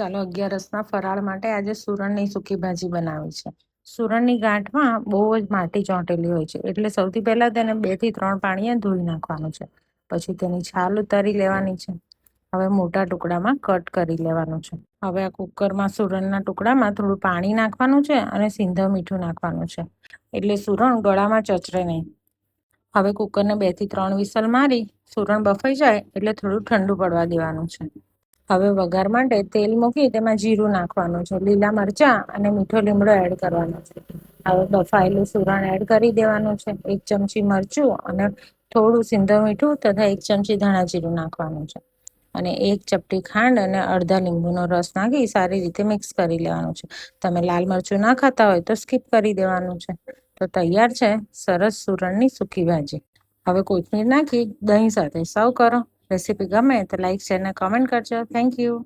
ચાલો અગિયારસના ફરાળ માટે આજે સુરણની સૂકી ભાજી બનાવી છે. સુરણની ગાંઠમાં બહુ જ માટી ચોંટેલી હોય છે, એટલે સૌથી પહેલા તેને 2 થી 3 પાણીએ ધોઈ નાખવાનું છે. પછી તેની છાલ ઉતારી લેવાની છે. હવે મોટા ટુકડામાં કટ કરી લેવાનું છે. હવે આ કુકરમાં સુરણના ટુકડામાં થોડું પાણી નાખવાનું છે અને સિંધવ મીઠું નાખવાનું છે, એટલે સુરણ ગળામાં ચચરે નહીં. હવે કુકરને 2 થી 3 વિસલ મારી સુરણ બફાઈ જાય એટલે થોડું ઠંડુ પડવા દેવાનું છે. હવે વઘાર માટે તેલ મૂકી તેમાં જીરું નાખવાનું છે, લીલા મરચાં અને મીઠો લીમડો એડ કરવાનો છે. હવે બફાયેલું સુરણ એડ કરી દેવાનું છે. 1 ચમચી મરચું અને થોડું સિંધવ મીઠું તથા 1 ચમચી ધાણા જીરું નાખવાનું છે અને 1 ચપટી ખાંડ અને અડધા લીંબુનો રસ નાખી સારી રીતે મિક્સ કરી લેવાનું છે. તમે લાલ મરચું ના ખાતા હોય તો સ્કીપ કરી દેવાનું છે. તો તૈયાર છે સરસ સુરણની સૂકી ભાજી. હવે કોથમીર નાખી દહીં સાથે સર્વ કરો. રેસીપી ગમે તો લાઈક, શેર અને કમેન્ટ કરજો. Thank you.